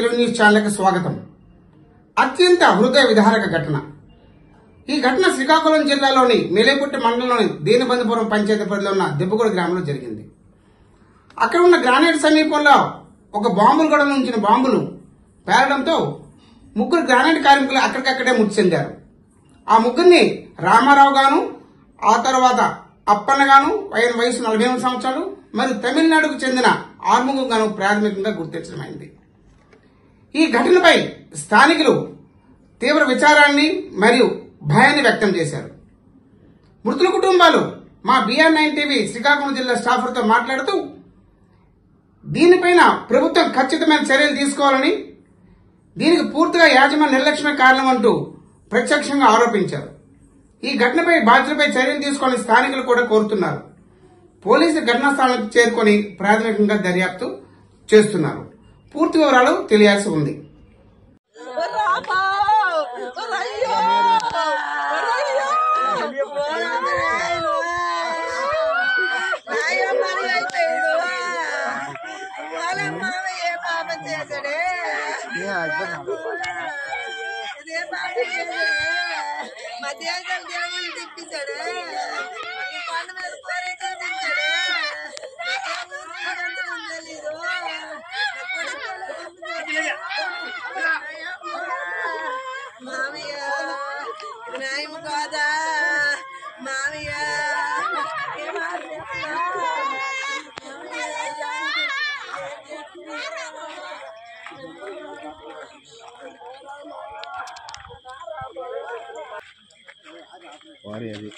Telugu news ఛానల్కి స్వాగతం. అత్యంత హృదయ విదారక ఘటన. ఈ ఘటన శ్రీకాకుళం జిల్లాలోని మేలేపుట్టి మండలంలోని దీనబంధుపురం పంచాయతీ పరిధిలో ఉన్న దెబ్బగూడ గ్రామంలో జరిగింది. అక్కడ ఉన్న గ్రానైట్ సమీపంలో ఒక బాంబులు కూడా ఉంచిన బాంబులు పేలడంతో ముగ్గురు గ్రానైట్ కార్మికులు అక్కడికక్కడే మృతి చెందారు. ఆ ముగ్గురిని రామారావు గాను, ఆ తర్వాత అప్పన్న గాను, ఆయన వయసు 48 సంవత్సరాలు, మరియు తమిళనాడుకు చెందిన ఆర్ముగం గాను ప్రాథమికంగా గుర్తించడమైంది. ఈ ఘటనపై స్థానికులు తీవ్ర విచారాన్ని మరియు భయాన్ని వ్యక్తం చేశారు. మృతుల కుటుంబాలు మా BR9 టీవీ శ్రీకాకుళం జిల్లా స్టాఫర్తో మాట్లాడుతూ దీనిపైన ప్రభుత్వం ఖచ్చితమైన చర్యలు తీసుకోవాలని, దీనికి పూర్తిగా యాజమాన్య నిర్లక్ష్యమే కారణం అంటూ ప్రత్యక్షంగా ఆరోపించారు. ఈ ఘటనపై బాధ్యులపై చర్యలు తీసుకొని స్థానికులు కూడా కోరుతున్నారు. పోలీసులు ఘటనా స్థలానికి చేరుకొని ప్రాథమికంగా దర్యాప్తు చేస్తున్నారు. పూర్తి వివరాలు తెలియాల్సి ఉంది. మధ్యాహ్నం దేవుళ్ళు తిప్పించాడు. కొండ మీద కోరే చూపించాడు. తెలీదు మామయ్య న్యాయం కాదా మామయ్య? వారి అది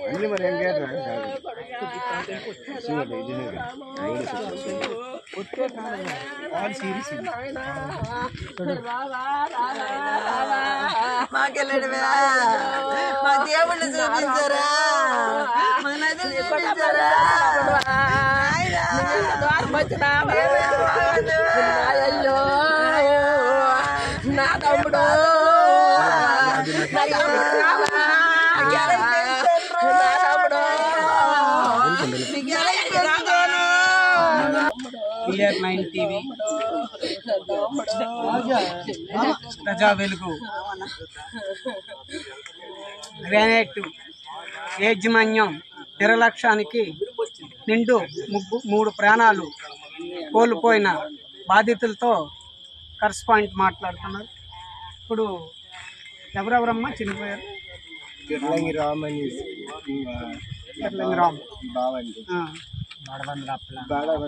అన్ని మరి ఏం మాకెళ్ళడమే మా దేవుళ్ళు చూపించారా, మా నదులు చూపించారా? అయ్యో నా తమ్ముడు BR9 టీవీ ప్రజా వెలుగు గ్రానైట్ యాజమాన్యం నిర్లక్ష్యానికి నిండు 3 ప్రాణాలు కోల్పోయిన బాధితులతో కరస్పాండెంట్ మాట్లాడుతున్నారు. ఇప్పుడు ఎవరెవరమ్మా చనిపోయారు?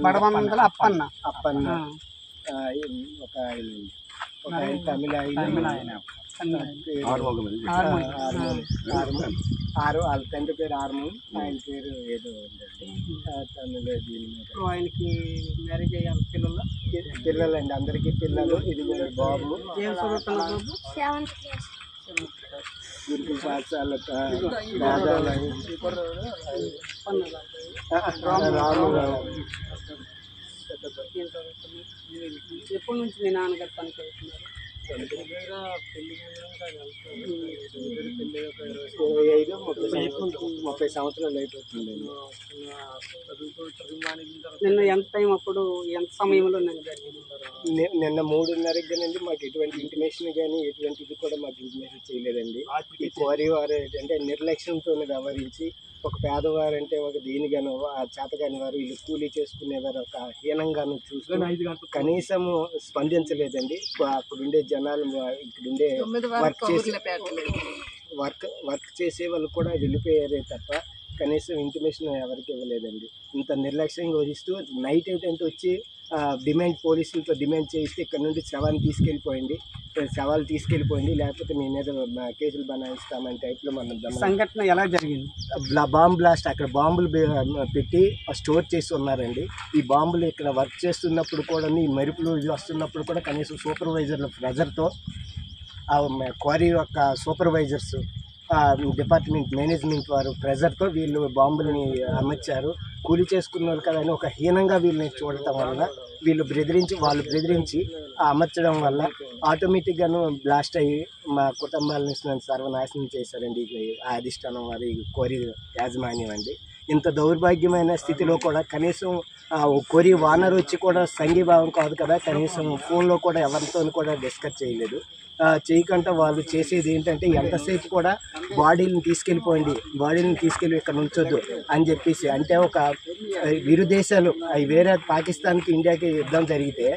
బడవందల అప్పన్న ఒక తమిళ వాళ్ళ తండ్రి పేరు ఆర్ము, ఆయన పేరు ఏదో తమిళ. ఆయనకి మ్యారేజ్ అయ్యాలి పిల్లలండి, అందరికీ పిల్లలు. ఇది బాబు ఏం చదువుతున్నారు? గురుకుల పాఠశాల ఎప్పటి నుంచి మీ నాన్నగారు పని చేస్తున్నారు? 30 సంవత్సరాలు అయిపోతుంది. నిన్న ఎంత టైం అప్పుడు ఎంత సమయంలో నేను జరిగింది? నిన్న 3:30 మాకు ఎటువంటి ఇంటిమేషన్ కానీ ఎటువంటి ఇది కూడా మాకు ఇంటిమేషన్ చేయలేదండి. ఈ క్వారీ వారు అంటే నిర్లక్ష్యంతో వ్యవహరించి ఒక పేదవారు అంటే ఒక దీనిగాను ఆ చేతగాని వారు వీళ్ళు కూలీ చేసుకునేవారు ఒక హీనంగాను చూసుకుని కనీసం స్పందించలేదండి. అక్కడుండే జనాలు ఇక్కడుండే వర్క్ చేసే వాళ్ళు కూడా వెళ్ళిపోయారే తప్ప కనీసం ఇంటిమేషన్ ఎవరికి ఇవ్వలేదండి. ఇంత నిర్లక్ష్యంగా వహిస్తూ నైట్ ఏంటంటే వచ్చి పోలీసులతో డిమాండ్ చేయిస్తే ఇక్కడ నుండి శవాలు తీసుకెళ్ళిపోయింది, లేకపోతే మీ మీద కేసులు బనాయిస్తామని టైప్లో మనం. సంఘటన ఎలా జరిగింది? బాంబ్ బ్లాస్ట్, అక్కడ బాంబులు పెట్టి స్టోర్ చేసి ఉన్నారండి. ఈ బాంబులు ఇక్కడ వర్క్ చేస్తున్నప్పుడు కూడా ఈ మెరుపులు వస్తున్నప్పుడు కూడా కనీసం సూపర్వైజర్ల ప్రెజర్తో క్వారీ యొక్క సూపర్వైజర్స్ డిపార్ట్మెంట్ మేనేజ్మెంట్ వారు ప్రెజర్తో వీళ్ళు బాంబుల్ని అమర్చారు. కూలి చేసుకున్న వాళ్ళు కదా అని ఒక హీనంగా వీళ్ళని చూడటం వల్ల వాళ్ళు బెదిరించి అమర్చడం వల్ల ఆటోమేటిక్గాను బ్లాస్ట్ అయ్యి మా కుటుంబాలని సర్వనాశనం చేశారండి ఆ అధిష్టానం వారి కోరి యాజమాన్యం అండి. ఇంత దౌర్భాగ్యమైన స్థితిలో కూడా కనీసం కోరి వానర్ వచ్చి కూడా సంఘీభావం కాదు కదా, కనీసం ఫోన్లో కూడా ఎవరితో కూడా డిస్కస్ చేయలేదు. చేయకుండా వాళ్ళు చేసేది ఏంటంటే ఎంతసేపు కూడా బాడీని తీసుకెళ్ళి ఇక్కడ ఉంచొద్దు అని చెప్పేసి, అంటే ఒక ఇరు దేశాలు వేరే పాకిస్తాన్కి ఇండియాకి యుద్ధం జరిగితే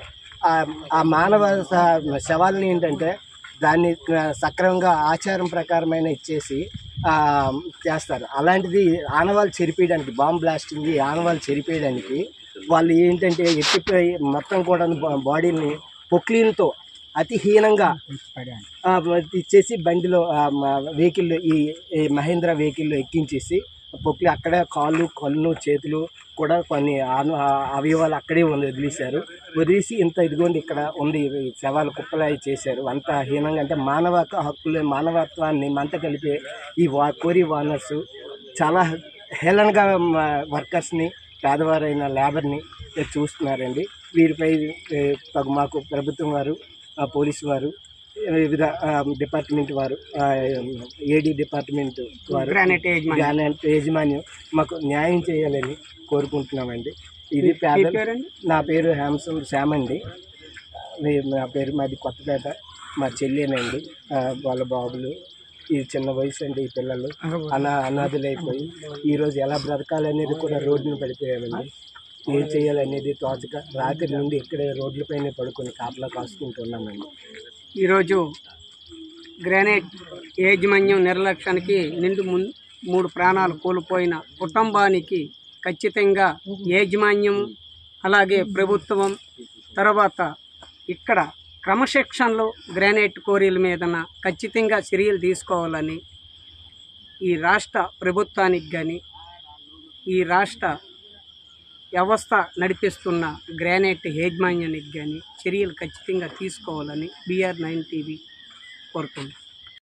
ఆ మానవ శవాలని ఏంటంటే దాన్ని సక్రమంగా ఆచారం ప్రకారమైన ఇచ్చేసి చేస్తారు. అలాంటిది ఆనవాళ్ళు చెరిపేయడానికి, బాంబ్ బ్లాస్టింగ్ ఆనవాళ్ళు చెరిపేయడానికి వాళ్ళు ఏంటంటే ఎత్తిపోయి మొత్తం కూడా బాడీని పొక్లీన్తో అతి హీనంగా ఇచ్చేసి బండిలో వెహికల్ ఈ మహేంద్ర వెహికల్లో ఎక్కించేసి పొక్లి అక్కడే కళ్ళు చేతులు కూడా కొన్ని అవయవాలు అక్కడే వదిలేసి ఇదిగోండి ఇక్కడ ఉంది శవాలు కుప్పలాయి చేశారు. అంత హీనంగా అంటే మానవత్వాన్ని మంట కలిపే ఈ కోరి వానర్స్ చాలా హేళనగా వర్కర్స్ని, పేదవారైన లేబర్ని చూస్తున్నారండి. వీరిపై మాకు ప్రభుత్వం వారు, పోలీసు వారు, వివిధ డిపార్ట్మెంట్ వారు, ఏడీ డిపార్ట్మెంట్ వారు, గ్రానైట్ యాజమాన్యం మాకు న్యాయం చేయాలని కోరుకుంటున్నామండి. ఇది నా పేరు హ్యామ్సన్ శ్యామ్ అండి. మాది కొత్తపేట. మా చెల్లేనండి, వాళ్ళ బాబులు. ఇది చిన్న వయసు అండి. ఈ పిల్లలు అనాథులైపోయి ఈరోజు ఎలా బ్రతకాలనేది కూడా రోడ్డును పడిపోయామండి. ఏం చేయాలనేది తోచక రాత్రి నుండి ఇక్కడే రోడ్లపైనే పడుకొని కాపలా కాసుకుంటున్నామండి. ఈరోజు గ్రానైట్ యాజమాన్యం నిర్లక్ష్యానికి 3 ప్రాణాలు కోల్పోయిన కుటుంబానికి ఖచ్చితంగా యాజమాన్యం, అలాగే ప్రభుత్వం, తర్వాత ఇక్కడ క్రమశిక్షణలో గ్రానైట్ కోరీల మీదన ఖచ్చితంగా చర్యలు తీసుకోవాలని ఈ రాష్ట్ర ప్రభుత్వానికి కానీ, ఈ రాష్ట్ర వ్యవస్థ నడిపిస్తున్న గ్రానైట్ యాజమాన్యానికి కానీ చర్యలు ఖచ్చితంగా తీసుకోవాలని BR9 TV కోరుతుంది.